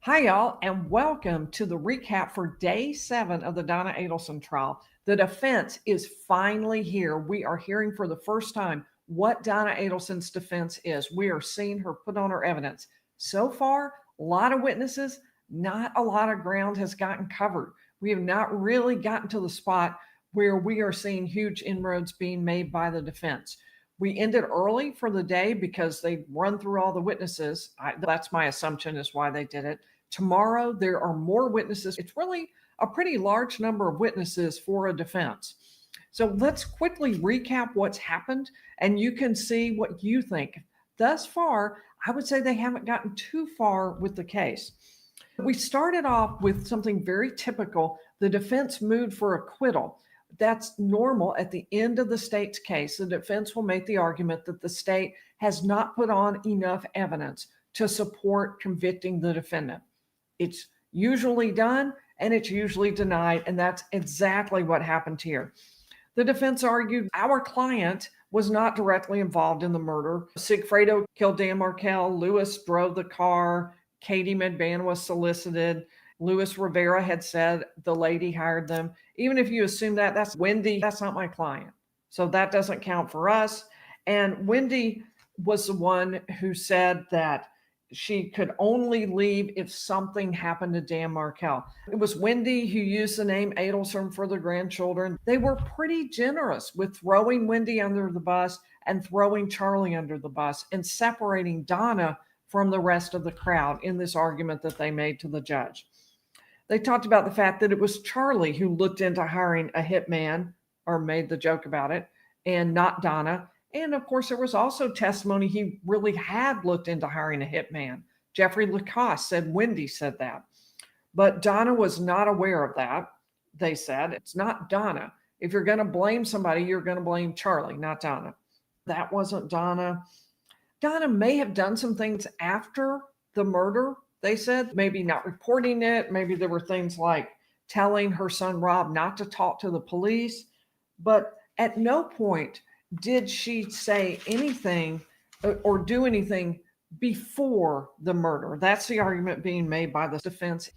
Hi, y'all, and welcome to the recap for day 7 of the Donna Adelson trial. The defense is finally here. We are hearing for the first time what Donna Adelson's defense is. We are seeing her put on her evidence. So far, a lot of witnesses, not a lot of ground has gotten covered. We have not really gotten to the spot where we are seeing huge inroads being made by the defense. We ended early for the day because they run through all the witnesses. That's my assumption is why they did it. Tomorrow, there are more witnesses. It's really a pretty large number of witnesses for a defense. So let's quickly recap what's happened, and you can see what you think. Thus far, I would say they haven't gotten too far with the case. We started off with something very typical. The defense moved for acquittal. That's normal at the end of the state's case. The defense will make the argument that the state has not put on enough evidence to support convicting the defendant. It's usually done and it's usually denied, and that's exactly what happened here. The defense argued our client was not directly involved in the murder. Sigfredo killed Dan Markel. Lewis drove the car. Katie Medban was solicited. Luis Rivera had said the lady hired them. Even if you assume that, that's Wendi. That's not my client. So that doesn't count for us. And Wendi was the one who said that she could only leave if something happened to Dan Markel. It was Wendi who used the name Adelson for the grandchildren. They were pretty generous with throwing Wendi under the bus and throwing Charlie under the bus and separating Donna from the rest of the crowd in this argument that they made to the judge. They talked about the fact that it was Charlie who looked into hiring a hitman or made the joke about it, and not Donna. And of course, there was also testimony he really had looked into hiring a hitman. Jeffrey Lacoste said Wendi said that. But Donna was not aware of that. They said, it's not Donna. If you're going to blame somebody, you're going to blame Charlie, not Donna. That wasn't Donna. Donna may have done some things after the murder, they said, maybe not reporting it. Maybe there were things like telling her son Rob not to talk to the police. But at no point did she say anything or do anything before the murder. That's the argument being made by the defense.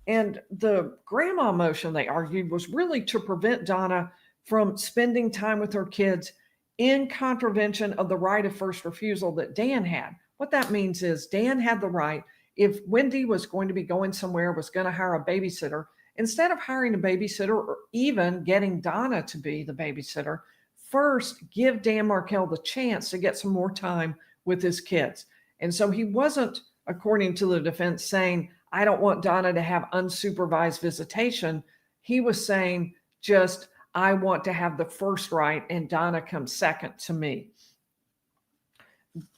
And the grandma motion, they argued, was really to prevent Donna from spending time with her kids in contravention of the right of first refusal that Dan had. What that means is Dan had the right, if Wendi was going to be going somewhere, was going to hire a babysitter, instead of hiring a babysitter or even getting Donna to be the babysitter, first give Dan Markel the chance to get some more time with his kids. And so he wasn't, according to the defense, saying, I don't want Donna to have unsupervised visitation. He was saying just, I want to have the first right and Donna comes second to me.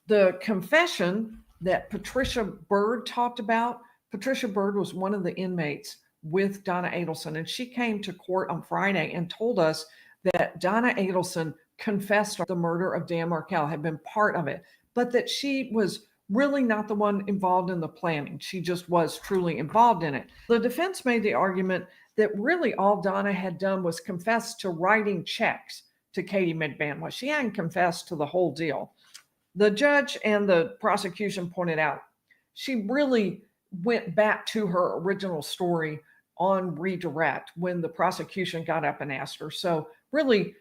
The confession that Patricia Bird talked about, Patricia Bird was one of the inmates with Donna Adelson, and she came to court on Friday and told us that Donna Adelson confessed the murder of Dan Markel, had been part of it, but that she was really not the one involved in the planning. She just was truly involved in it. The defense made the argument that really all Donna had done was confess to writing checks to Katie Medban. She hadn't confessed to the whole deal. The judge and the prosecution pointed out she really went back to her original story on redirect when the prosecution got up and asked her. So really,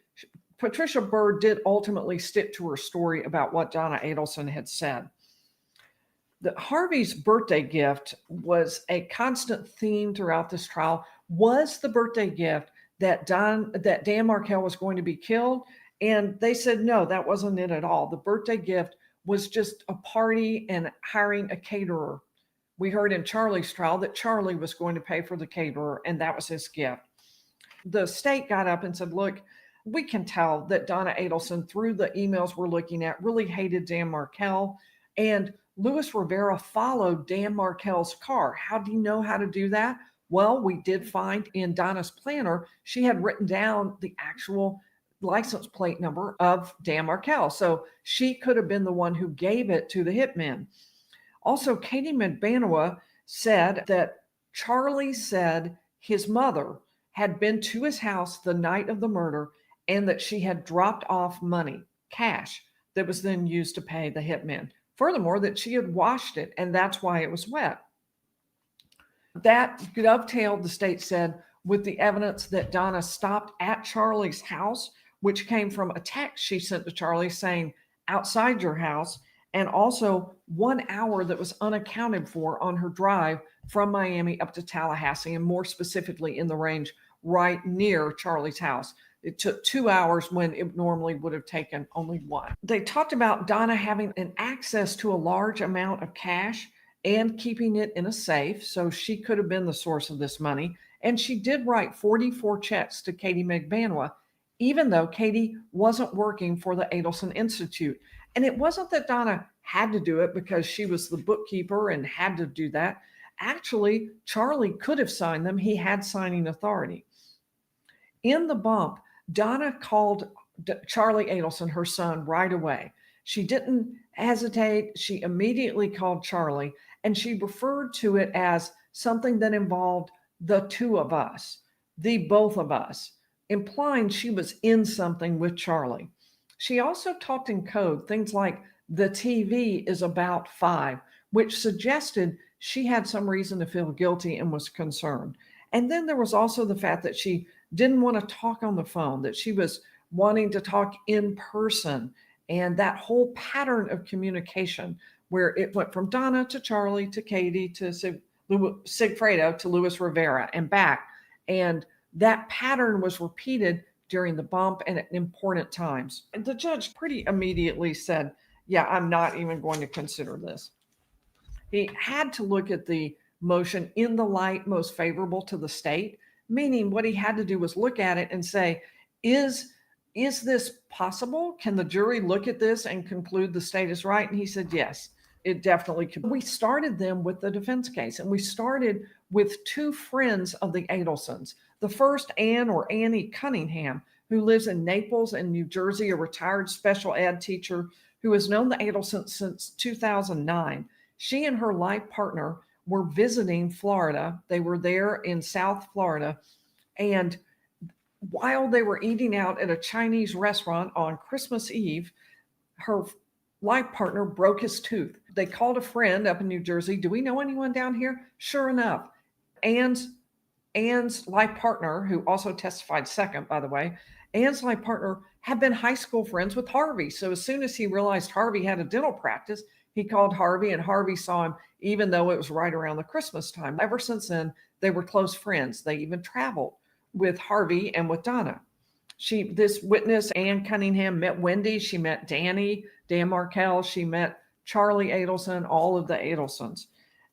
Patricia Bird did ultimately stick to her story about what Donna Adelson had said. Harvey's birthday gift was a constant theme throughout this trial. Was the birthday gift that Dan Markel was going to be killed? And they said, no, that wasn't it at all. The birthday gift was just a party and hiring a caterer. We heard in Charlie's trial that Charlie was going to pay for the caterer, and that was his gift. The state got up and said, look, we can tell that Donna Adelson, through the emails we're looking at, really hated Dan Markel. And Luis Rivera followed Dan Markel's car. How do you know how to do that? Well, we did find in Donna's planner, she had written down the actual license plate number of Dan Markel. So she could have been the one who gave it to the hitmen. Also, Katie Medban said that Charlie said his mother had been to his house the night of the murder and that she had dropped off money, cash, that was then used to pay the hitmen. Furthermore, that she had washed it and that's why it was wet. That dovetailed, the state said, with the evidence that Donna stopped at Charlie's house, which came from a text she sent to Charlie saying, outside your house, and also 1 hour that was unaccounted for on her drive from Miami up to Tallahassee, and more specifically in the range right near Charlie's house. It took 2 hours when it normally would have taken only one. They talked about Donna having an access to a large amount of cash and keeping it in a safe, so she could have been the source of this money. And she did write 44 checks to Katie Magbanua, even though Katie wasn't working for the Adelson Institute. And it wasn't that Donna had to do it because she was the bookkeeper and had to do that. Actually, Charlie could have signed them. He had signing authority. In the bump, Donna called Charlie Adelson, her son, right away. She didn't hesitate. She immediately called Charlie, and she referred to it as something that involved the two of us, the both of us, implying she was in something with Charlie. She also talked in code, things like the TV is about 5, which suggested she had some reason to feel guilty and was concerned. And then there was also the fact that she didn't want to talk on the phone, that she was wanting to talk in person, and that whole pattern of communication where it went from Donna to Charlie to Katie to Sigfredo to Luis Rivera and back. And that pattern was repeated during the bump and at important times. And the judge pretty immediately said, yeah, I'm not even going to consider this. He had to look at the motion in the light most favorable to the state, meaning what he had to do was look at it and say, is this possible? Can the jury look at this and conclude the state is right? And he said, yes, it definitely could. We started them with the defense case, and we started with two friends of the Adelsons. The first, Ann or Annie Cunningham, who lives in Naples in New Jersey, a retired special ed teacher who has known the Adelsons since 2009. She and her life partner were visiting Florida. They were there in South Florida, and while they were eating out at a Chinese restaurant on Christmas Eve, her life partner broke his tooth. They called a friend up in New Jersey. Do we know anyone down here? Sure enough, Ann's life partner, who also testified second, by the way, Ann's life partner had been high school friends with Harvey. So as soon as he realized Harvey had a dental practice, he called Harvey, and Harvey saw him, even though it was right around the Christmas time. Ever since then, they were close friends. They even traveled with Harvey and with Donna. This witness, Ann Cunningham, met Wendi. She met Dan Markel. She met Charlie Adelson, all of the Adelsons.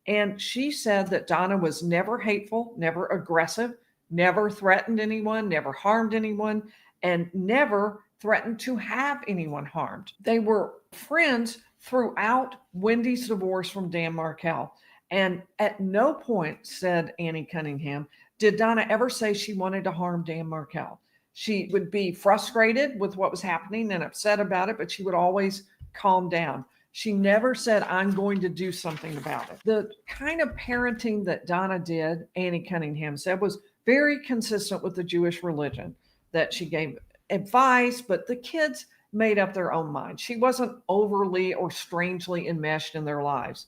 And she said that Donna was never hateful, never aggressive, never threatened anyone, never harmed anyone, and never threatened to have anyone harmed. They were friends throughout Wendi's divorce from Dan Markel. And at no point, said Annie Cunningham, did Donna ever say she wanted to harm Dan Markel. She would be frustrated with what was happening and upset about it, but she would always calm down. She never said, I'm going to do something about it. The kind of parenting that Donna did, Annie Cunningham said, was very consistent with the Jewish religion, that she gave advice, but the kids made up their own minds. She wasn't overly or strangely enmeshed in their lives.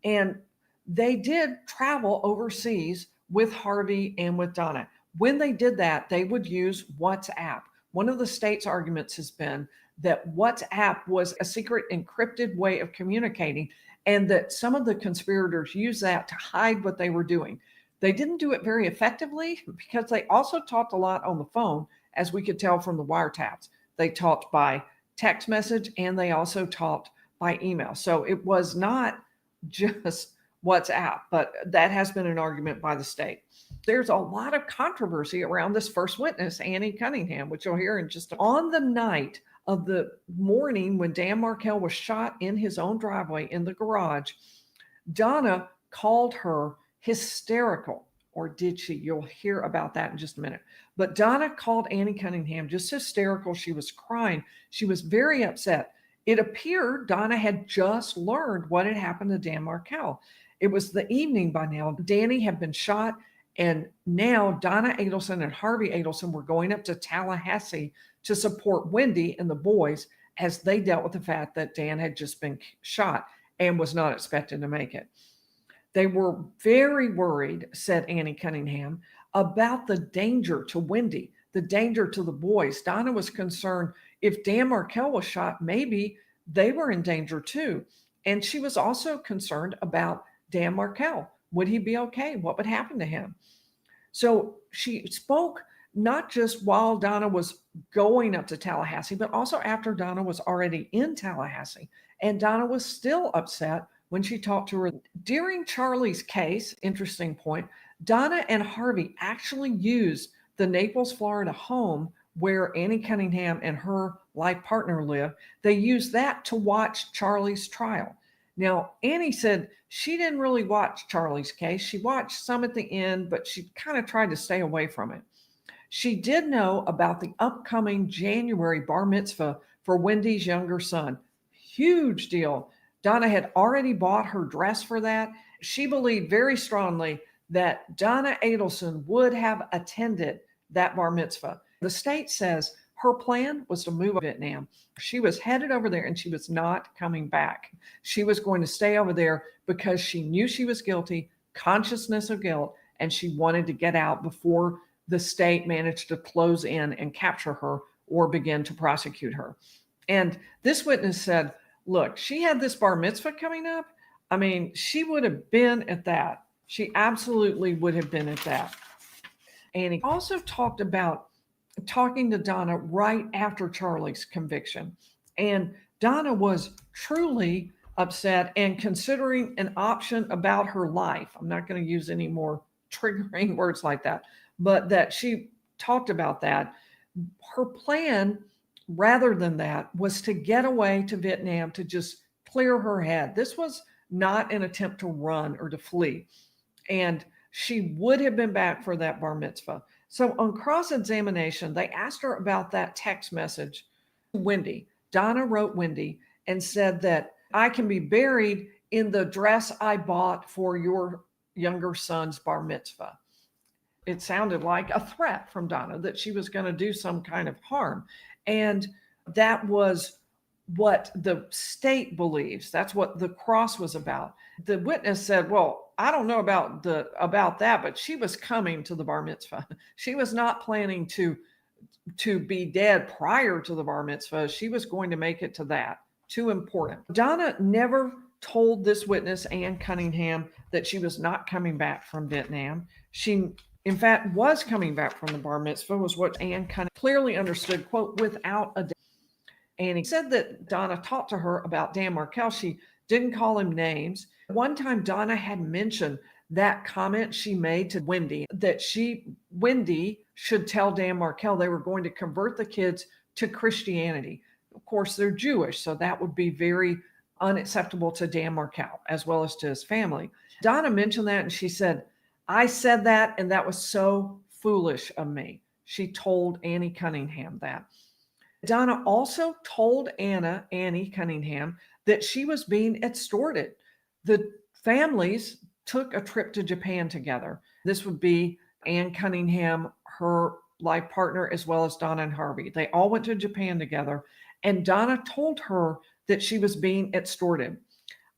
And they did travel overseas with Harvey and with Donna. When they did that, they would use WhatsApp. One of the state's arguments has been that WhatsApp was a secret encrypted way of communicating, and that some of the conspirators used that to hide what they were doing. They didn't do it very effectively because they also talked a lot on the phone, as we could tell from the wiretaps. They talked by text message and they also talked by email. So it was not just WhatsApp, but that has been an argument by the state. There's a lot of controversy around this first witness, Annie Cunningham, which you'll hear in just on the night of the morning when Dan Markel was shot in his own driveway in the garage. Donna called her hysterical, or did she? You'll hear about that in just a minute. But Donna called Annie Cunningham just hysterical. She was crying. She was very upset. It appeared Donna had just learned what had happened to Dan Markel. It was the evening by now. Danny had been shot, and now Donna Adelson and Harvey Adelson were going up to Tallahassee to support Wendi and the boys as they dealt with the fact that Dan had just been shot and was not expected to make it. They were very worried, said Annie Cunningham, about the danger to Wendi, the danger to the boys. Donna was concerned if Dan Markel was shot, maybe they were in danger too. And she was also concerned about Dan Markel. Would he be okay? What would happen to him? So she spoke not just while Donna was going up to Tallahassee, but also after Donna was already in Tallahassee. And Donna was still upset when she talked to her. During Charlie's case, interesting point, Donna and Harvey actually used the Naples, Florida home where Annie Cunningham and her life partner live. They used that to watch Charlie's trial. Now, Annie said she didn't really watch Charlie's case. She watched some at the end, but she kind of tried to stay away from it. She did know about the upcoming January bar mitzvah for Wendi's younger son. Huge deal. Donna had already bought her dress for that. She believed very strongly that Donna Adelson would have attended that bar mitzvah. The state says her plan was to move to Vietnam. She was headed over there and she was not coming back. She was going to stay over there because she knew she was guilty, consciousness of guilt, and she wanted to get out before the state managed to close in and capture her or begin to prosecute her. And this witness said, look, she had this bar mitzvah coming up. I mean, she would have been at that. She absolutely would have been at that. And he also talked about talking to Donna right after Charlie's conviction. And Donna was truly upset and considering an option about her life. I'm not going to use any more triggering words like that, but that she talked about that. Her plan, rather than that, was to get away to Vietnam to just clear her head. This was not an attempt to run or to flee. And she would have been back for that bar mitzvah. So on cross-examination, they asked her about that text message to Wendi. Donna wrote Wendi and said that I can be buried in the dress I bought for your younger son's bar mitzvah. It sounded like a threat from Donna that she was going to do some kind of harm. And that was what the state believes. That's what the cross was about. The witness said, well, I don't know about that, but she was coming to the bar mitzvah. She was not planning to be dead prior to the bar mitzvah. She was going to make it to that. Too important. Donna never told this witness, Ann Cunningham, that she was not coming back from Vietnam. She, in fact, was coming back from the bar mitzvah, was what Ann Cunningham clearly understood, quote, without a doubt. And he said that Donna talked to her about Dan Markel. She didn't call him names. One time, Donna had mentioned that comment she made to Wendi, that Wendi should tell Dan Markel they were going to convert the kids to Christianity. Of course, they're Jewish, so that would be very unacceptable to Dan Markel as well as to his family. Donna mentioned that and she said, I said that and that was so foolish of me. She told Annie Cunningham that. Donna also told Annie Cunningham, that she was being extorted. The families took a trip to Japan together. This would be Ann Cunningham, her life partner, as well as Donna and Harvey. They all went to Japan together, and Donna told her that she was being extorted.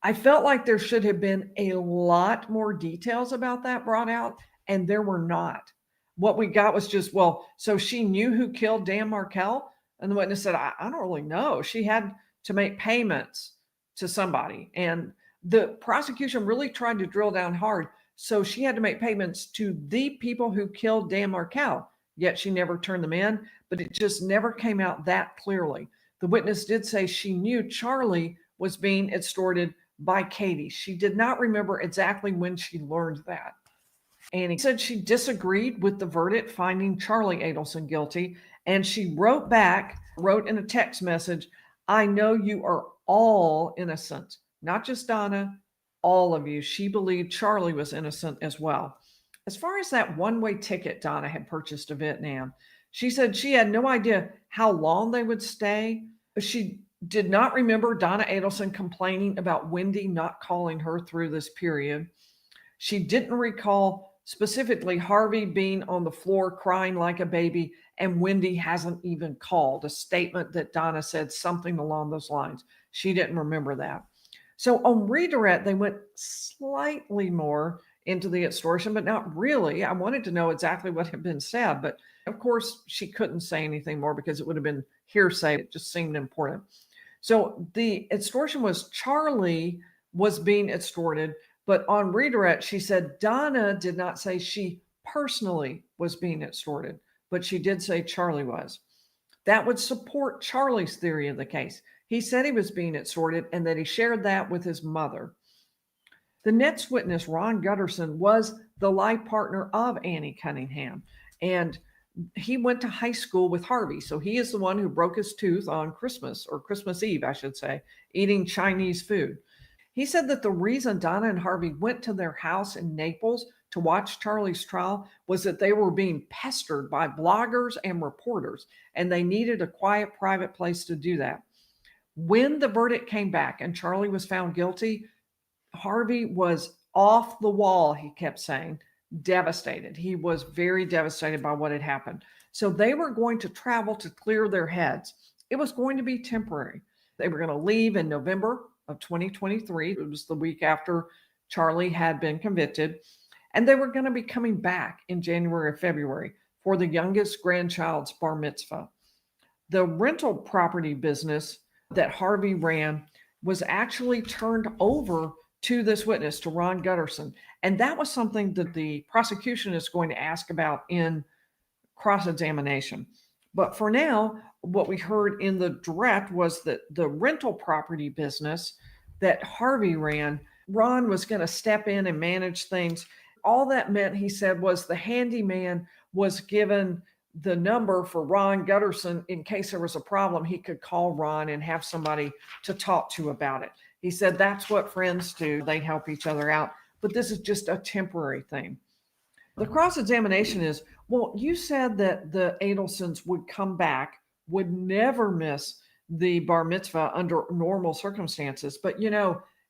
I felt like there should have been a lot more details about that brought out, and there were not. What we got was just, well, so she knew who killed Dan Markel? And the witness said, I don't really know. She had to make payments to somebody. And the prosecution really tried to drill down hard. So she had to make payments to the people who killed Dan Markel, yet she never turned them in, but it just never came out that clearly. The witness did say she knew Charlie was being extorted by Katie. She did not remember exactly when she learned that. Annie said she disagreed with the verdict finding Charlie Adelson guilty, and she wrote in a text message, I know you are all innocent, not just Donna, all of you. She believed Charlie was innocent as well. As far as that one-way ticket Donna had purchased to Vietnam, she said she had no idea how long they would stay. She did not remember Donna Adelson complaining about Wendi not calling her through this period. She didn't recall specifically Harvey being on the floor crying like a baby, and Wendi hasn't even called, a statement that Donna said something along those lines. She didn't remember that. So on redirect, they went slightly more into the extortion, but not really. I wanted to know exactly what had been said, but of course, she couldn't say anything more because it would have been hearsay. It just seemed important. So the extortion was Charlie was being extorted, but on redirect, she said Donna did not say she personally was being extorted, but she did say Charlie was. That would support Charlie's theory of the case. He said he was being extorted and that he shared that with his mother. The next witness, Ron Gutterson, was the life partner of Annie Cunningham, and he went to high school with Harvey. So he is the one who broke his tooth on Christmas, or Christmas Eve, I should say, eating Chinese food. He said that the reason Donna and Harvey went to their house in Naples to watch Charlie's trial was that they were being pestered by bloggers and reporters, and they needed a quiet, private place to do that. When the verdict came back and Charlie was found guilty, Harvey was off the wall, he kept saying, devastated. He was very devastated by what had happened. So they were going to travel to clear their heads. It was going to be temporary. They were going to leave in November of 2023. It was the week after Charlie had been convicted. And they were going to be coming back in January or February for the youngest grandchild's bar mitzvah. The rental property business that Harvey ran was actually turned over to this witness, to Ron Gutterson. And that was something that the prosecution is going to ask about in cross-examination. But for now, what we heard in the direct was that the rental property business that Harvey ran, Ron was going to step in and manage things. All that meant, he said, was the handyman was given the number for Ron Gutterson in case there was a problem. He could call Ron and have somebody to talk to about it. He said that's what friends do. They help each other out. But this is just a temporary thing. The cross-examination is, well, you said that the Adelsons would come back, would never miss the bar mitzvah under normal circumstances. But,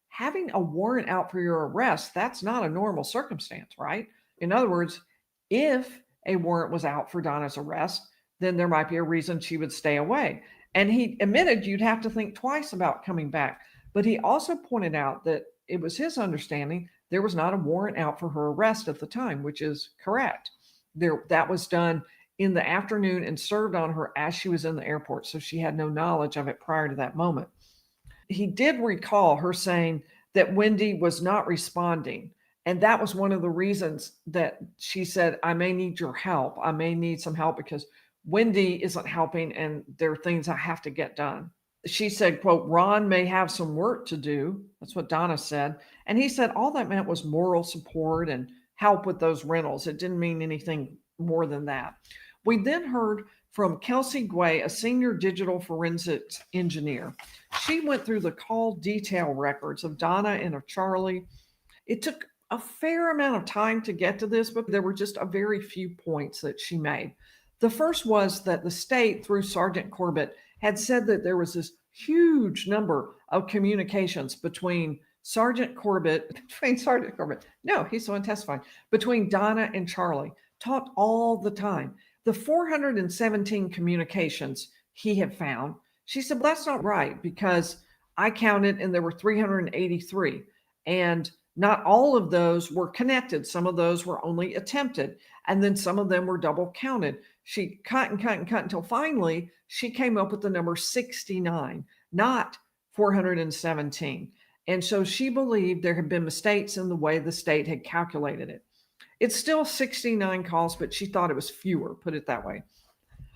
having a warrant out for your arrest, that's not a normal circumstance, right? In other words, if a warrant was out for Donna's arrest, then there might be a reason she would stay away. And he admitted you'd have to think twice about coming back. But he also pointed out that it was his understanding there was not a warrant out for her arrest at the time, which is correct. That was done in the afternoon and served on her as she was in the airport. So she had no knowledge of it prior to that moment. He did recall her saying that Wendi was not responding. And that was one of the reasons that she said, I may need your help. I may need some help because Wendi isn't helping and there are things I have to get done. She said, quote, Ron may have some work to do. That's what Donna said. And he said all that meant was moral support and help with those rentals. It didn't mean anything more than that. We then heard from Kelsey Guay, a senior digital forensics engineer. She went through the call detail records of Donna and of Charlie. It took a fair amount of time to get to this, but there were just a very few points that she made. The first was that the state, through Sergeant Corbett, had said that there was this huge number of communications between Sergeant Corbett, no, he's the one testifying, between Donna and Charlie, talked all the time. The 417 communications he had found, she said, well, that's not right because I counted and there were 383. And not all of those were connected. Some of those were only attempted. And then some of them were double counted. She cut and cut and cut until finally she came up with the number 69, not 417. And so she believed there had been mistakes in the way the state had calculated it. It's still 69 calls, but she thought it was fewer, put it that way.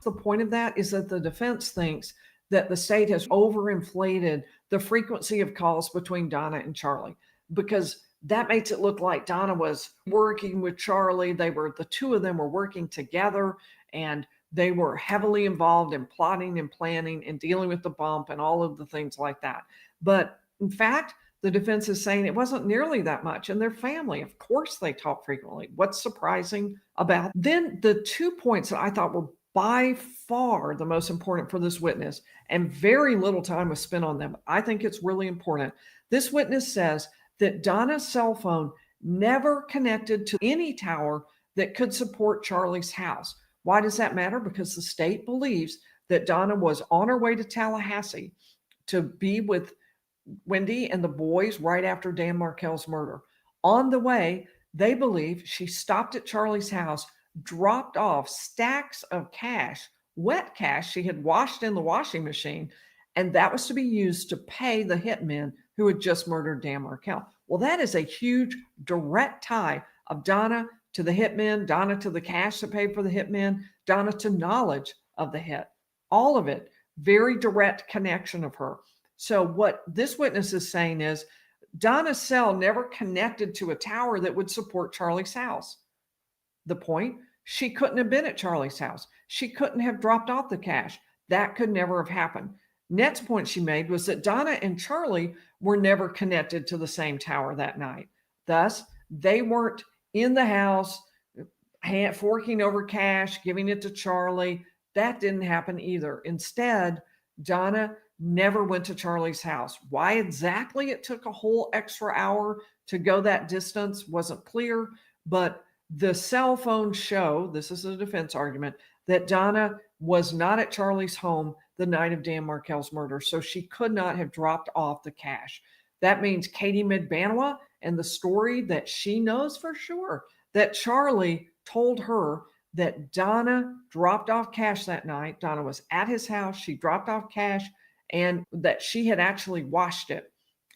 The point of that is that the defense thinks that the state has overinflated the frequency of calls between Donna and Charlie because that makes it look like Donna was working with Charlie. The two of them were working together and they were heavily involved in plotting and planning and dealing with the bump and all of the things like that. But in fact, the defense is saying it wasn't nearly that much. And their family, of course, they talk frequently. What's surprising about then the 2 points that I thought were by far the most important for this witness, and very little time was spent on them. I think it's really important. This witness says that Donna's cell phone never connected to any tower that could support Charlie's house. Why does that matter? Because the state believes that Donna was on her way to Tallahassee to be with Wendi and the boys right after Dan Markel's murder. On the way, they believe she stopped at Charlie's house, dropped off stacks of cash, wet cash she had washed in the washing machine, and that was to be used to pay the hitmen who had just murdered Dan Markel. Well, that is a huge direct tie of Donna to the hitmen, Donna to the cash that paid for the hitmen, Donna to knowledge of the hit. All of it, very direct connection of her. So what this witness is saying is Donna's cell never connected to a tower that would support Charlie's house. The point, she couldn't have been at Charlie's house. She couldn't have dropped off the cash. That could never have happened. Next point she made was that Donna and Charlie were never connected to the same tower that night. Thus, they weren't in the house forking over cash, giving it to Charlie. That didn't happen either. Instead, Donna never went to Charlie's house. Why exactly it took a whole extra hour to go that distance wasn't clear, but the cell phones show, this is a defense argument, that Donna was not at Charlie's home the night of Dan Markel's murder, so she could not have dropped off the cash. That means Katie Midbanawa and the story that she knows for sure, that Charlie told her that Donna dropped off cash that night. Donna was at his house, she dropped off cash, and that she had actually washed it.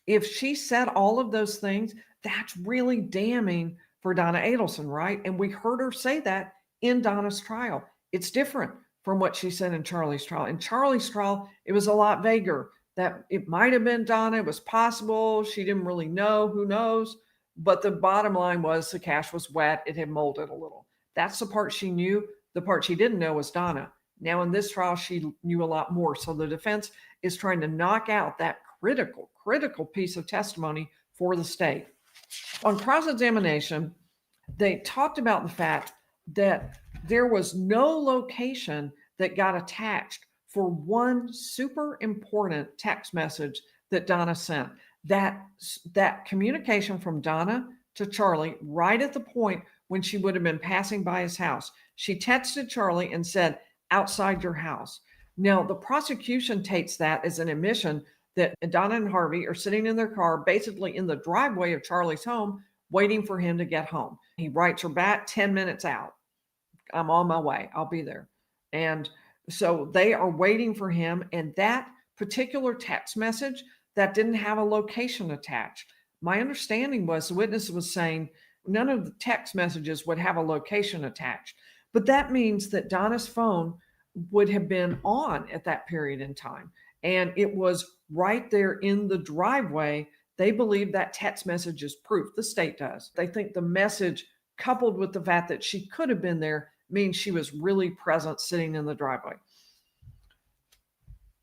If she said all of those things, that's really damning for Donna Adelson, right? And we heard her say that in Donna's trial. It's different from what she said in Charlie's trial. In Charlie's trial, it was a lot vaguer, that it might have been Donna, it was possible, she didn't really know, who knows? But the bottom line was the cash was wet, it had molded a little. That's the part she knew. The part she didn't know was Donna. Now in this trial, she knew a lot more. So the defense is trying to knock out that critical piece of testimony for the state. On cross-examination, they talked about the fact that there was no location that got attached for one super important text message that Donna sent. That communication from Donna to Charlie right at the point when she would have been passing by his house. She texted Charlie and said, "Outside your house." Now, the prosecution takes that as an admission that Donna and Harvey are sitting in their car, basically in the driveway of Charlie's home, waiting for him to get home. He writes her back 10 minutes out. "I'm on my way. I'll be there." And so they are waiting for him. And that particular text message that didn't have a location attached. My understanding was the witness was saying none of the text messages would have a location attached. But that means that Donna's phone would have been on at that period in time. And it was right there in the driveway. They believe that text message is proof. The state does. They think the message, coupled with the fact that she could have been there, means she was really present sitting in the driveway.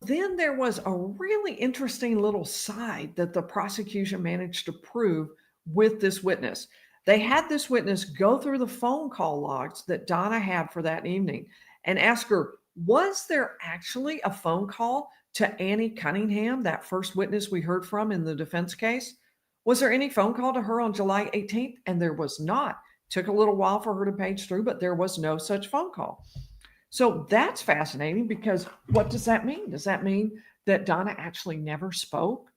Then there was a really interesting little side that the prosecution managed to prove with this witness. They had this witness go through the phone call logs that Donna had for that evening and ask her, was there actually a phone call to Annie Cunningham, that first witness we heard from in the defense case? Was there any phone call to her on July 18th? And there was not. Took a little while for her to page through, but there was no such phone call. So that's fascinating because what does that mean? Does that mean that Donna actually never spoke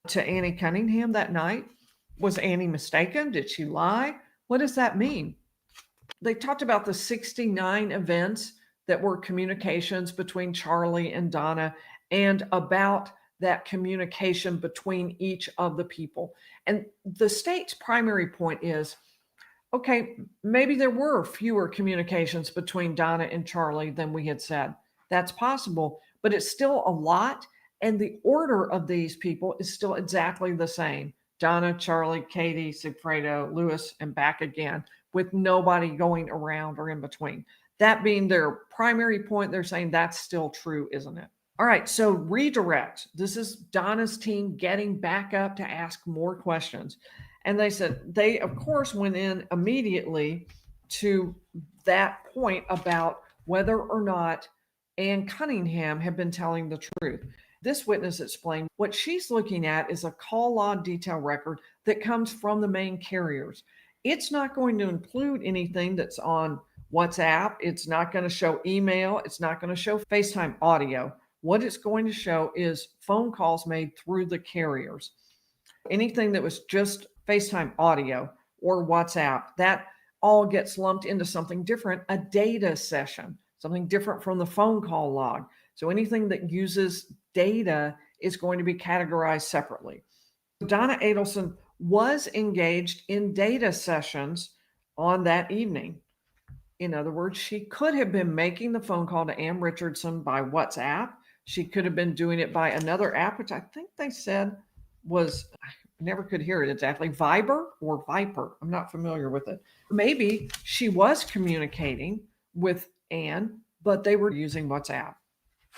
to Annie Cunningham that night? Was Annie mistaken? Did she lie? What does that mean? They talked about the 69 events that were communications between Charlie and Donna and about that communication between each of the people. And the state's primary point is, okay, maybe there were fewer communications between Donna and Charlie than we had said. That's possible, but it's still a lot. And the order of these people is still exactly the same. Donna, Charlie, Katie, Sigfredo, Lewis, and back again, with nobody going around or in between. That being their primary point, they're saying that's still true, isn't it? All right, so redirect. This is Donna's team getting back up to ask more questions. And they said they, of course, went in immediately to that point about whether or not Ann Cunningham had been telling the truth. This witness explained what she's looking at is a call log detail record that comes from the main carriers. It's not going to include anything that's on WhatsApp. It's not going to show email. It's not going to show FaceTime audio. what it's going to show is phone calls made through the carriers. Anything that was just FaceTime audio or WhatsApp, that all gets lumped into something different, a data session, something different from the phone call log. So anything that uses data is going to be categorized separately. Donna Adelson was engaged in data sessions on that evening. In other words, she could have been making the phone call to Ann Richardson by WhatsApp. She could have been doing it by another app, which I think they said was, I never could hear it exactly, Viber or Viper. I'm not familiar with it. Maybe she was communicating with Ann, but they were using WhatsApp.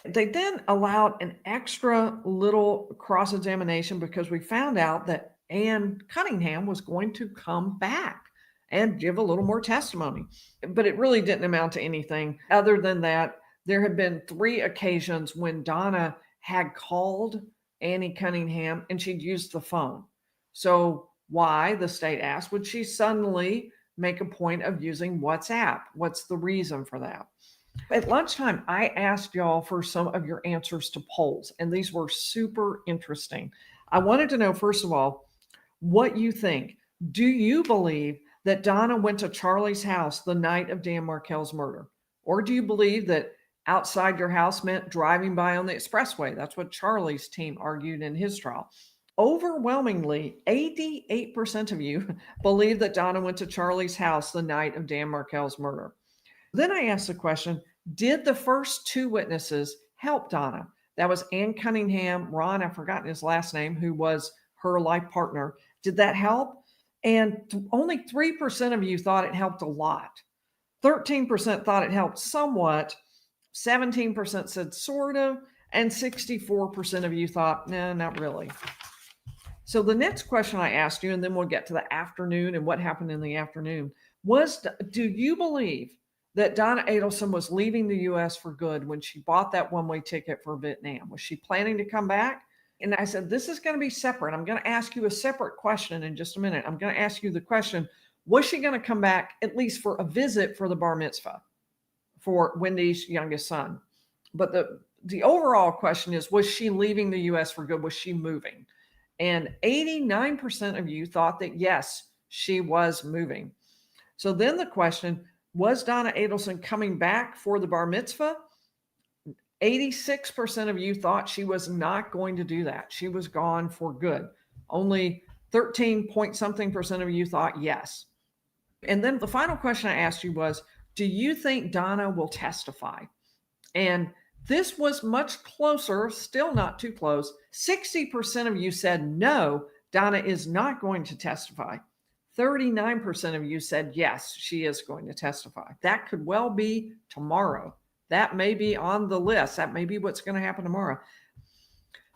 They then allowed an extra little cross-examination because we found out that Ann Cunningham was going to come back and give a little more testimony. But it really didn't amount to anything other than that there had been 3 occasions when Donna had called Annie Cunningham and she'd used the phone. So why, the state asked, would she suddenly make a point of using WhatsApp? What's the reason for that? At lunchtime, I asked y'all for some of your answers to polls, and these were super interesting. I wanted to know, first of all, what you think. Do you believe that Donna went to Charlie's house the night of Dan Markel's murder? Or do you believe that outside your house meant driving by on the expressway? That's what Charlie's team argued in his trial. Overwhelmingly, 88% of you believe that Donna went to Charlie's house the night of Dan Markel's murder. Then I asked the question, did the first 2 witnesses help Donna? That was Ann Cunningham, Ron, I've forgotten his last name, who was her life partner. Did that help? And only 3% of you thought it helped a lot. 13% thought it helped somewhat. 17% said sort of. And 64% of you thought, no, not really. So the next question I asked you, and then we'll get to the afternoon and what happened in the afternoon, was, do you believe that Donna Adelson was leaving the U.S. for good when she bought that one-way ticket for Vietnam? Was she planning to come back? And I said, this is going to be separate. I'm going to ask you a separate question in just a minute. I'm going to ask you the question, was she going to come back at least for a visit for the bar mitzvah for Wendi's youngest son? But the overall question is, was she leaving the U.S. for good? Was she moving? And 89% of you thought that, yes, she was moving. So then the question, was Donna Adelson coming back for the bar mitzvah? 86% of you thought she was not going to do that. She was gone for good. Only 13 point something percent of you thought yes. And then the final question I asked you was, do you think Donna will testify? And this was much closer, still not too close. 60% of you said no, Donna is not going to testify. 39% of you said yes, she is going to testify. That could well be tomorrow. That may be on the list. That may be what's going to happen tomorrow.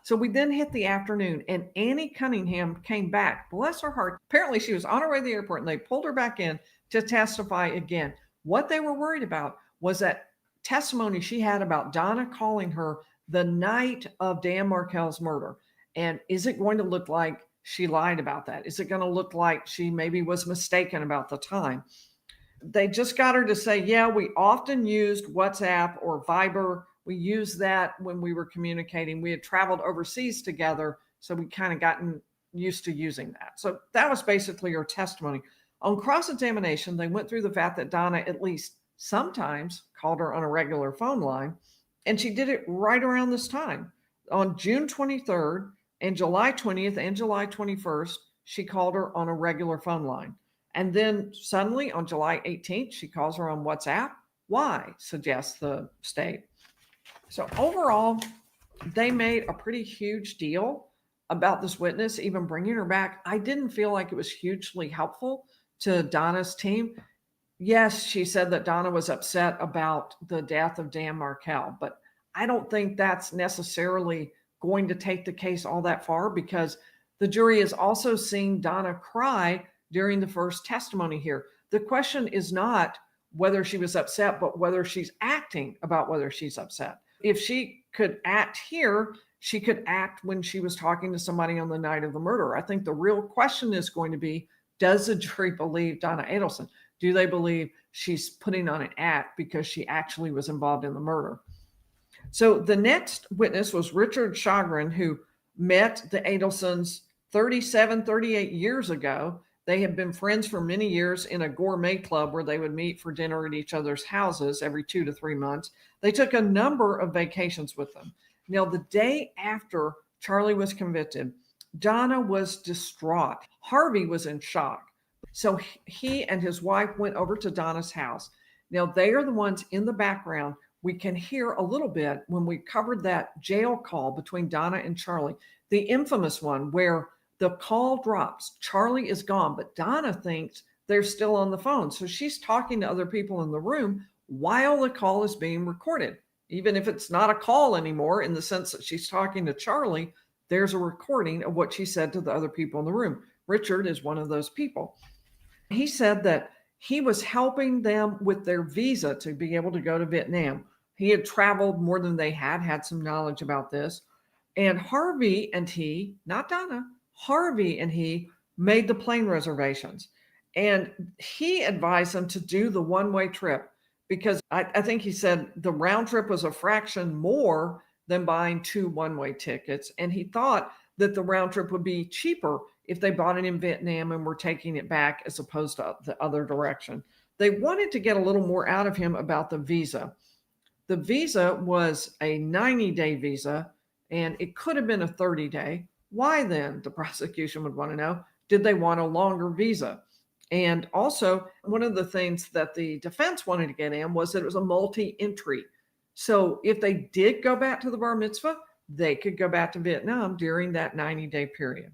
So we then hit the afternoon, and Annie Cunningham came back. Bless her heart. Apparently she was on her way to the airport, and they pulled her back in to testify again. What they were worried about was that testimony she had about Donna calling her the night of Dan Markel's murder. And is it going to look like she lied about that? Is it going to look like she maybe was mistaken about the time? They just got her to say, yeah, we often used WhatsApp or Viber. We used that when we were communicating. We had traveled overseas together, so we kind of gotten used to using that. So that was basically her testimony. On cross-examination, they went through the fact that Donna at least sometimes called her on a regular phone line, and she did it right around this time. On June 23rd and July 20th and July 21st, she called her on a regular phone line. And then suddenly on July 18th, she calls her on WhatsApp. Why, suggests the state. So overall, they made a pretty huge deal about this witness, even bringing her back. I didn't feel like it was hugely helpful to Donna's team. Yes, she said that Donna was upset about the death of Dan Markel, but I don't think that's necessarily going to take the case all that far, because the jury is also seeing Donna cry during the first testimony here. The question is not whether she was upset, but whether she's acting about whether she's upset. If she could act here, she could act when she was talking to somebody on the night of the murder. I think the real question is going to be, does the jury believe Donna Adelson? Do they believe she's putting on an act because she actually was involved in the murder? So the next witness was Richard Chagrin, who met the Adelsons 37, 38 years ago. They had been friends for many years in a gourmet club where they would meet for dinner at each other's houses every 2 to 3 months. They took a number of vacations with them. Now, the day after Charlie was convicted, Donna was distraught. Harvey was in shock. So he and his wife went over to Donna's house. Now, they are the ones in the background. We can hear a little bit when we covered that jail call between Donna and Charlie, the infamous one where the call drops. Charlie is gone, but Donna thinks they're still on the phone. So she's talking to other people in the room while the call is being recorded. Even if it's not a call anymore, in the sense that she's talking to Charlie, there's a recording of what she said to the other people in the room. Richard is one of those people. He said that he was helping them with their visa to be able to go to Vietnam. He had traveled more than they had some knowledge about this. And Harvey and he, not Donna, Harvey and he made the plane reservations. And he advised them to do the one-way trip because I think he said the round trip was a fraction more than buying 2 one-way tickets. And he thought that the round trip would be cheaper if they bought it in Vietnam and were taking it back as opposed to the other direction. They wanted to get a little more out of him about the visa. The visa was a 90-day visa, and it could have been a 30-day. Why then, the prosecution would want to know, did they want a longer visa? And also, one of the things that the defense wanted to get in was that it was a multi-entry. So if they did go back to the bar mitzvah, they could go back to Vietnam during that 90-day period.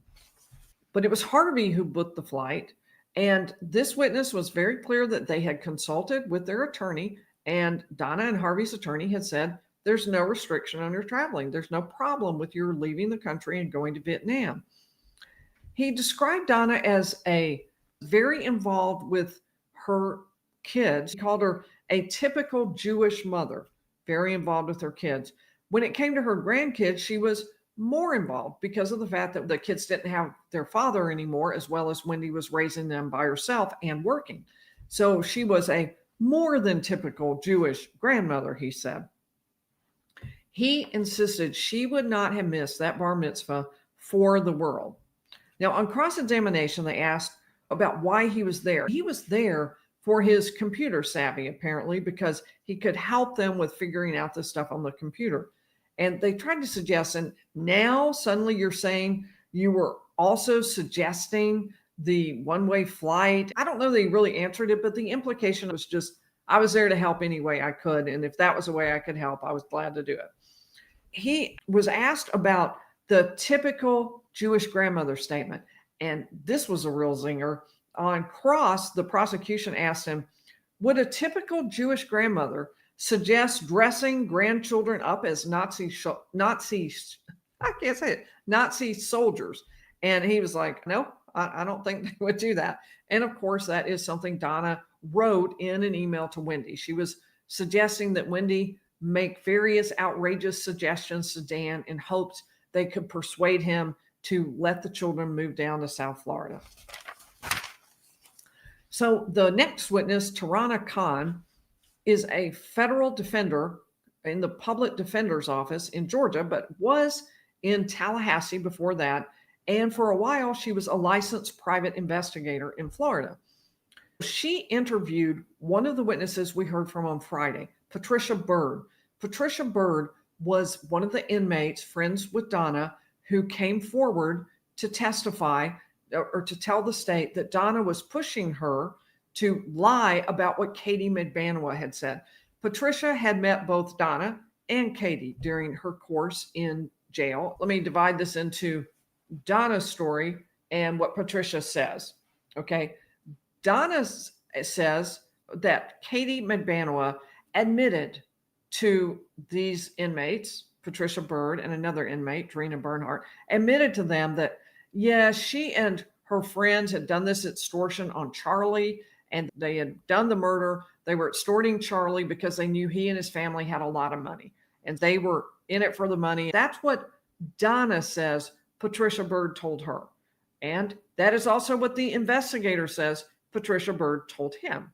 But it was Harvey who booked the flight. And this witness was very clear that they had consulted with their attorney, and Donna and Harvey's attorney had said, there's no restriction on your traveling. There's no problem with your leaving the country and going to Vietnam. He described Donna as a very involved with her kids. He called her a typical Jewish mother, very involved with her kids. When it came to her grandkids, she was more involved because of the fact that the kids didn't have their father anymore, as well as Wendi was raising them by herself and working. So she was a more than typical Jewish grandmother, he said. He insisted she would not have missed that bar mitzvah for the world. Now, on cross-examination, they asked about why he was there. He was there for his computer savvy, apparently, because he could help them with figuring out this stuff on the computer. And they tried to suggest, and now suddenly you're saying you were also suggesting the one-way flight. I don't know that he really answered it, but the implication was just, I was there to help any way I could. And if that was a way I could help, I was glad to do it. He was asked about the typical Jewish grandmother statement. And this was a real zinger. On cross, the prosecution asked him, would a typical Jewish grandmother suggest dressing grandchildren up as Nazi soldiers? And he was like, no, I don't think they would do that. And of course, that is something Donna wrote in an email to Wendi. She was suggesting that Wendi make various outrageous suggestions to Dan in hopes they could persuade him to let the children move down to South Florida. So the next witness, Tarana Khan, is a federal defender in the public defender's office in Georgia, but was in Tallahassee before that. And for a while, she was a licensed private investigator in Florida. She interviewed one of the witnesses we heard from on Friday, Patricia Bird. Patricia Bird was one of the inmates, friends with Donna, who came forward to testify or to tell the state that Donna was pushing her to lie about what Katie Medbanwa had said. Patricia had met both Donna and Katie during her course in jail. Let me divide this into Donna's story and what Patricia says. Okay. Donna says that Katie Medbanwa admitted to these inmates, Patricia Bird and another inmate, Drina Bernhardt, admitted to them that, yeah, she and her friends had done this extortion on Charlie, and they had done the murder. They were extorting Charlie because they knew he and his family had a lot of money, and they were in it for the money. That's what Donna says Patricia Bird told her. And that is also what the investigator says Patricia Bird told him.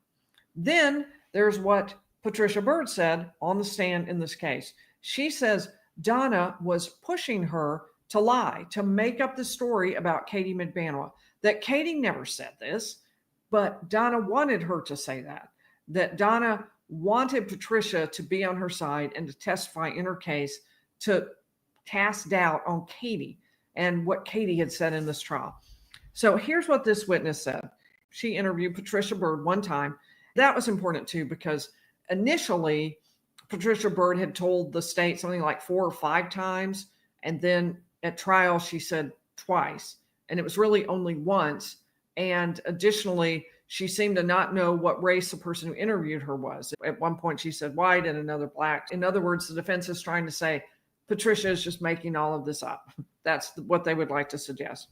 Then there's what Patricia Bird said on the stand in this case. She says Donna was pushing her to lie, to make up the story about Katie McBanoa, that Katie never said this, but Donna wanted her to say that Donna wanted Patricia to be on her side and to testify in her case to cast doubt on Katie and what Katie had said in this trial. So here's what this witness said. She interviewed Patricia Byrd one time. That was important too, because initially Patricia Byrd had told the state something like 4 or 5 times. And then at trial, she said twice. And it was really only once. And additionally, she seemed to not know what race the person who interviewed her was. At one point, she said white and another black. In other words, the defense is trying to say Patricia is just making all of this up. That's what they would like to suggest.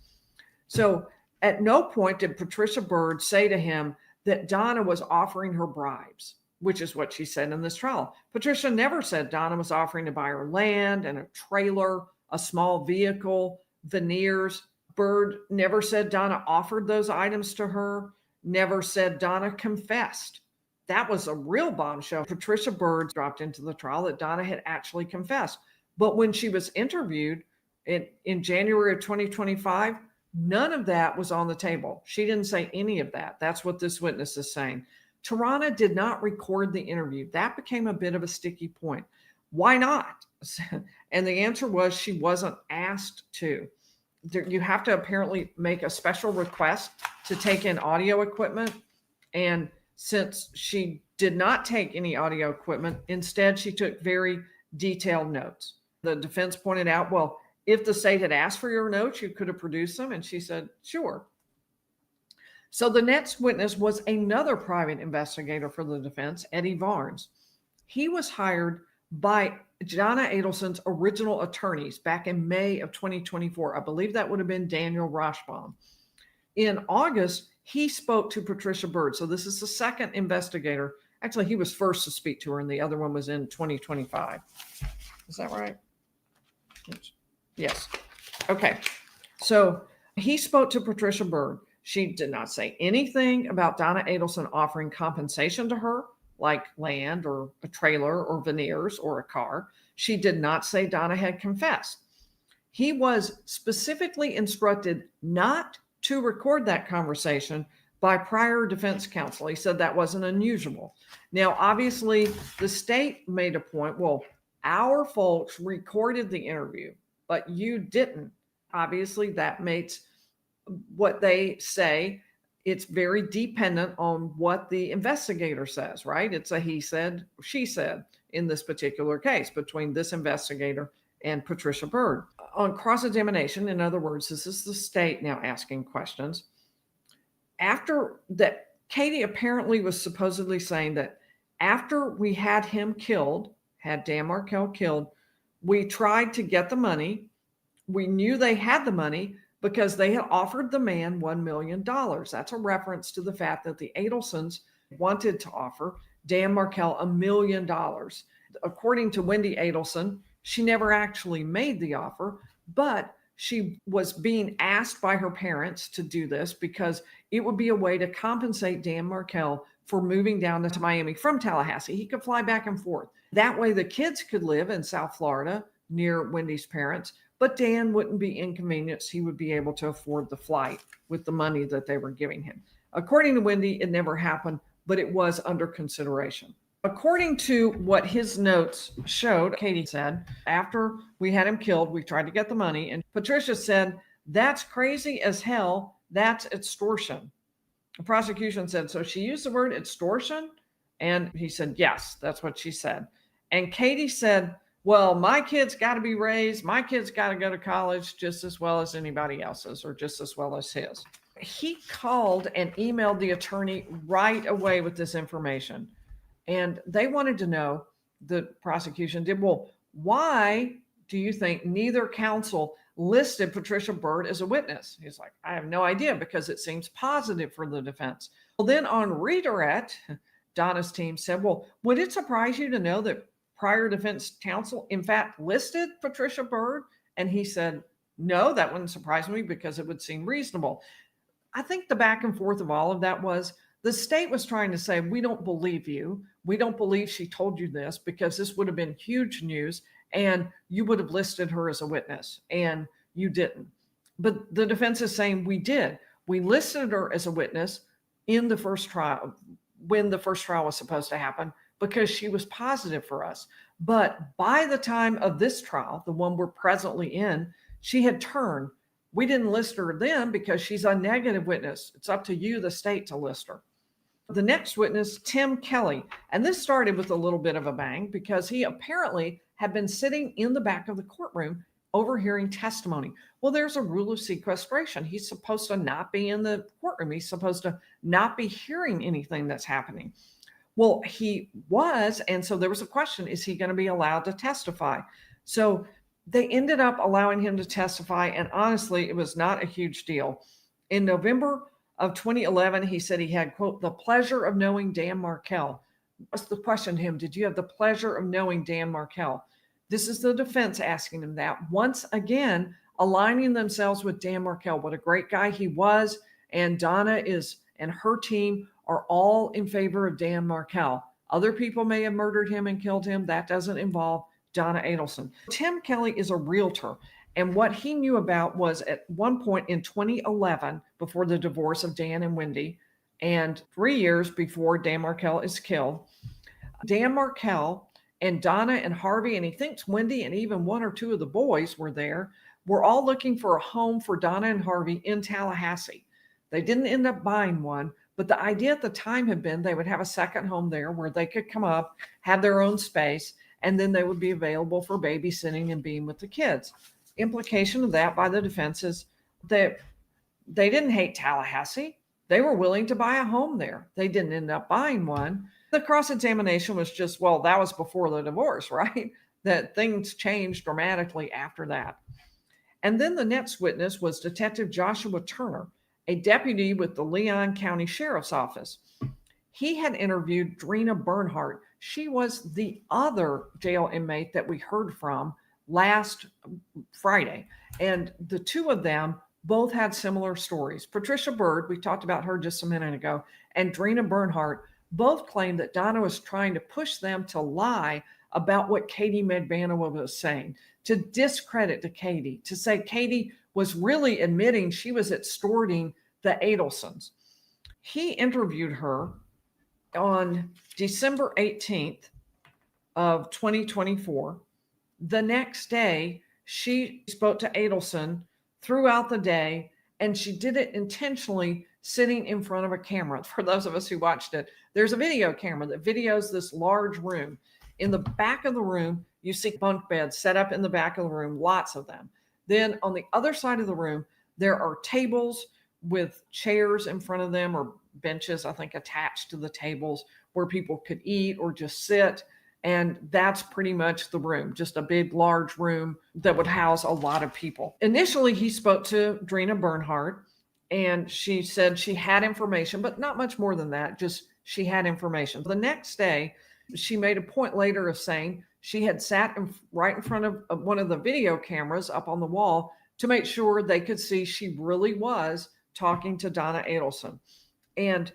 So at no point did Patricia Byrd say to him that Donna was offering her bribes, which is what she said in this trial. Patricia never said Donna was offering to buy her land and a trailer, a small vehicle, veneers. Byrd never said Donna offered those items to her, never said Donna confessed. That was a real bombshell. Patricia Byrd dropped into the trial that Donna had actually confessed. But when she was interviewed in January of 2025, none of that was on the table. She didn't say any of that. That's what this witness is saying. Tarana did not record the interview. That became a bit of a sticky point. Why not? And the answer was she wasn't asked to. You have to apparently make a special request to take in audio equipment. And since she did not take any audio equipment, instead she took very detailed notes. The defense pointed out, well, if the state had asked for your notes, you could have produced them. And she said, sure. So the next witness was another private investigator for the defense, Eddie Varnes. He was hired by Donna Adelson's original attorneys back in May of 2024. I believe that would have been Daniel Rashbaum. In August, he spoke to Patricia Byrd. So this is the second investigator. Actually, he was first to speak to her, and the other one was in 2025. Is that right? Yes. Okay. So he spoke to Patricia Byrd. She did not say anything about Donna Adelson offering compensation to her, like land or a trailer or veneers or a car. She did not say Donna had confessed. He was specifically instructed not to record that conversation by prior defense counsel. He said that wasn't unusual. Now, obviously, the state made a point, well, our folks recorded the interview, but you didn't. Obviously, that makes what they say, it's very dependent on what the investigator says, right? It's a he said, she said in this particular case between this investigator and Patricia Byrd. On cross-examination, in other words, this is the state now asking questions. After that, Katie apparently was supposedly saying that after we had him killed, had Dan Markel killed, we tried to get the money. We knew they had the money because they had offered the man $1 million. That's a reference to the fact that the Adelsons wanted to offer Dan Markel $1 million. According to Wendi Adelson, she never actually made the offer, but she was being asked by her parents to do this because it would be a way to compensate Dan Markel for moving down to Miami from Tallahassee. He could fly back and forth. That way the kids could live in South Florida near Wendy's parents, but Dan wouldn't be inconvenienced. He would be able to afford the flight with the money that they were giving him. According to Wendi, it never happened, but it was under consideration. According to what his notes showed, Katie said, after we had him killed, we tried to get the money. And Patricia said, that's crazy as hell. That's extortion. The prosecution said, so she used the word extortion? And he said, yes, that's what she said. And Katie said, well, my kid's got to be raised. My kid's got to go to college just as well as anybody else's or just as well as his. He called and emailed the attorney right away with this information. And they wanted to know, the prosecution did, well, why do you think neither counsel listed Patricia Byrd as a witness? He's like, I have no idea because it seems positive for the defense. Well, then on redirect, Donna's team said, well, would it surprise you to know that prior defense counsel, in fact, listed Patricia Byrd? And he said, no, that wouldn't surprise me because it would seem reasonable. I think the back and forth of all of that was the state was trying to say, we don't believe you. We don't believe she told you this because this would have been huge news. and you would have listed her as a witness, and you didn't. But the defense is saying we did. We listed her as a witness in the first trial, when the first trial was supposed to happen, because she was positive for us. But by the time of this trial, the one we're presently in, she had turned. We didn't list her then because she's a negative witness. It's up to you, the state, to list her. The next witness, Tim Kelly, and this started with a little bit of a bang because he apparently had been sitting in the back of the courtroom overhearing testimony. Well, there's a rule of sequestration. He's supposed to not be in the courtroom. He's supposed to not be hearing anything that's happening. Well, he was, and so there was a question, is he going to be allowed to testify? So they ended up allowing him to testify, and honestly, it was not a huge deal. In November of 2011, he said he had, quote, the pleasure of knowing Dan Markel. What's the question to him? Did you have the pleasure of knowing Dan Markel? This is the defense asking him that. Once again, aligning themselves with Dan Markel. What a great guy he was. And Donna and her team are all in favor of Dan Markel. Other people may have murdered him and killed him. That doesn't involve Donna Adelson. Tim Kelly is a realtor. And what he knew about was at one point in 2011, before the divorce of Dan and Wendi, and 3 years before Dan Markel is killed, Dan Markel and Donna and Harvey, and he thinks Wendi and even one or two of the boys were there, were all looking for a home for Donna and Harvey in Tallahassee. They didn't end up buying one, but the idea at the time had been they would have a second home there where they could come up, have their own space, and then they would be available for babysitting and being with the kids. Implication of that by the defense is that they didn't hate Tallahassee. They were willing to buy a home there. They didn't end up buying one. The cross-examination was just, well, that was before the divorce, right? That things changed dramatically after that. And then the next witness was Detective Joshua Turner, a deputy with the Leon County Sheriff's Office. He had interviewed Drina Bernhardt. She was the other jail inmate that we heard from last Friday. And the two of them both had similar stories. Patricia Bird, we talked about her just a minute ago, and Drina Bernhardt both claimed that Donna was trying to push them to lie about what Katie Medvanova was saying, to discredit to Katie, to say Katie was really admitting she was extorting the Adelsons. He interviewed her on December 18th of 2024. The next day, she spoke to Adelson throughout the day, and she did it intentionally sitting in front of a camera. For those of us who watched it, there's a video camera that videos this large room. In the back of the room, you see bunk beds set up in the back of the room, lots of them. Then on the other side of the room, there are tables with chairs in front of them, or benches, I think, attached to the tables where people could eat or just sit. And that's pretty much the room, just a big, large room that would house a lot of people. Initially, he spoke to Drina Bernhardt, and she said she had information, but not much more than that, just she had information. The next day, she made a point later of saying she had sat right in front of one of the video cameras up on the wall to make sure they could see she really was talking to Donna Adelson. And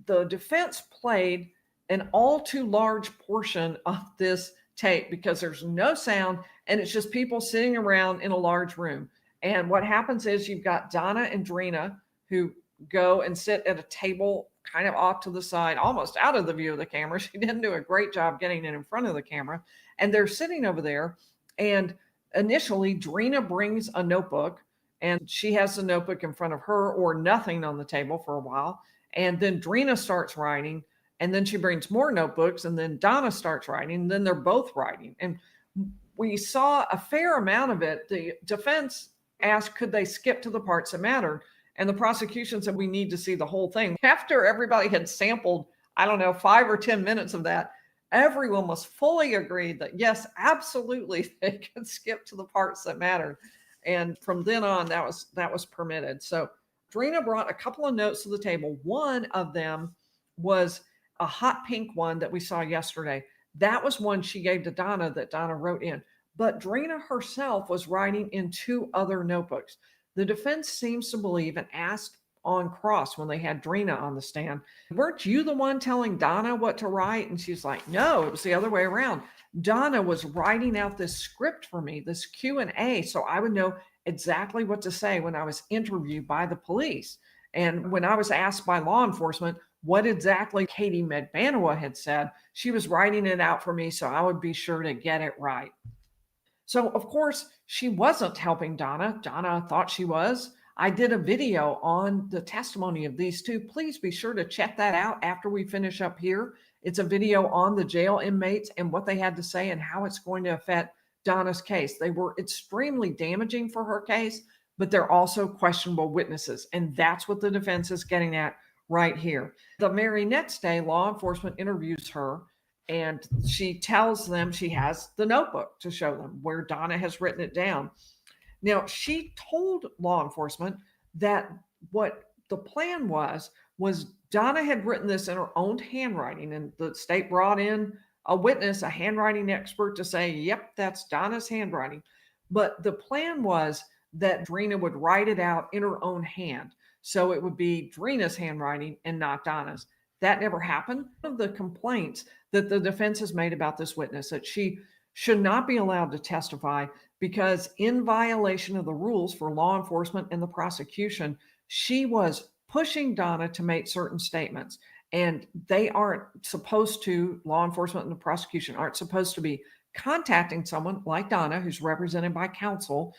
the defense played an all too large portion of this tape because there's no sound and it's just people sitting around in a large room. And what happens is you've got Donna and Drina who go and sit at a table kind of off to the side, almost out of the view of the camera. She didn't do a great job getting it in front of the camera. And they're sitting over there. And initially, Drina brings a notebook, and she has the notebook in front of her or nothing on the table for a while. And then Drina starts writing, and then she brings more notebooks, and then Donna starts writing, and then they're both writing. And we saw a fair amount of it. The defense asked, could they skip to the parts that mattered? And the prosecution said, we need to see the whole thing. After everybody had sampled, 5 or 10 minutes of that, everyone was fully agreed that, yes, absolutely, they could skip to the parts that mattered. And from then on, that was permitted. So Drina brought a couple of notes to the table. One of them was a hot pink one that we saw yesterday. That was one she gave to Donna that Donna wrote in. But Drina herself was writing in 2 other notebooks. The defense seems to believe and asked on cross when they had Drina on the stand. Weren't you the one telling Donna what to write? And she's like, no, it was the other way around. Donna was writing out this script for me, this Q&A, so I would know exactly what to say when I was interviewed by the police. And when I was asked by law enforcement what exactly Katie Medbanawa had said, she was writing it out for me so I would be sure to get it right. So, of course, she wasn't helping Donna. Donna thought she was. I did a video on the testimony of these two. Please be sure to check that out after we finish up here. It's a video on the jail inmates and what they had to say and how it's going to affect Donna's case. They were extremely damaging for her case, but they're also questionable witnesses. And that's what the defense is getting at right here. The very next day, law enforcement interviews her and she tells them she has the notebook to show them where Donna has written it down. Now, she told law enforcement that what the plan was Donna had written this in her own handwriting, and the state brought in a witness, a handwriting expert, to say, yep, that's Donna's handwriting. But the plan was that Drina would write it out in her own hand. So it would be Drina's handwriting and not Donna's. That never happened. One of the complaints that the defense has made about this witness, that she should not be allowed to testify because in violation of the rules for law enforcement and the prosecution, she was pushing Donna to make certain statements. And they aren't supposed to, law enforcement and the prosecution aren't supposed to be contacting someone like Donna, who's represented by counsel.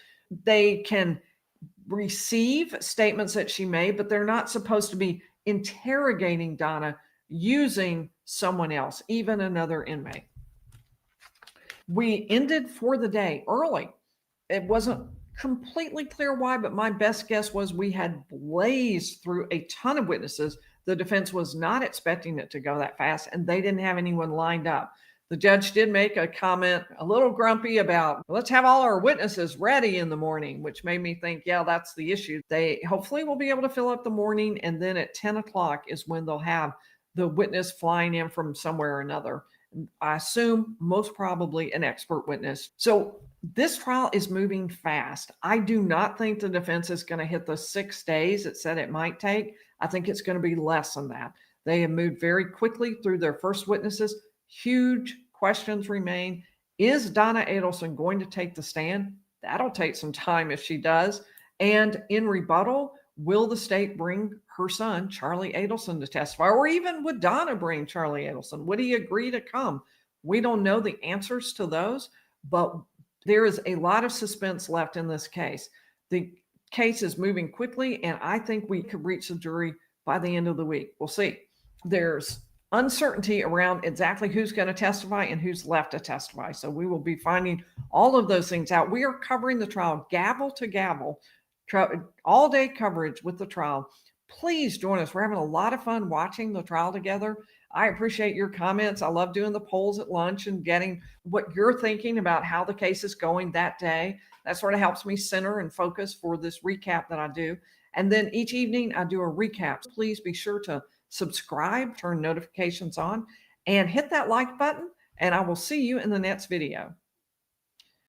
They can receive statements that she made, but they're not supposed to be interrogating Donna using someone else, even another inmate. We ended for the day early. It wasn't completely clear why, but my best guess was we had blazed through a ton of witnesses. The defense was not expecting it to go that fast, and they didn't have anyone lined up. The judge did make a comment, a little grumpy, about let's have all our witnesses ready in the morning, which made me think, yeah, that's the issue. They hopefully will be able to fill up the morning, and then at 10 o'clock is when they'll have the witness flying in from somewhere or another. I assume most probably an expert witness. So this trial is moving fast. I do not think the defense is going to hit the 6 days it said it might take. I think it's going to be less than that. They have moved very quickly through their first witnesses. Huge questions remain. Is Donna Adelson going to take the stand? That'll take some time if she does. And in rebuttal, will the state bring her son, Charlie Adelson, to testify? Or even would Donna bring Charlie Adelson? Would he agree to come? We don't know the answers to those, but there is a lot of suspense left in this case. The case is moving quickly, and I think we could reach the jury by the end of the week. We'll see. There's uncertainty around exactly who's going to testify and who's left to testify. So we will be finding all of those things out. We are covering the trial gavel to gavel, all day coverage with the trial. Please join us. We're having a lot of fun watching the trial together. I appreciate your comments. I love doing the polls at lunch and getting what you're thinking about how the case is going that day. That sort of helps me center and focus for this recap that I do. And then each evening I do a recap. Please be sure to subscribe, turn notifications on, and hit that like button. And I will see you in the next video.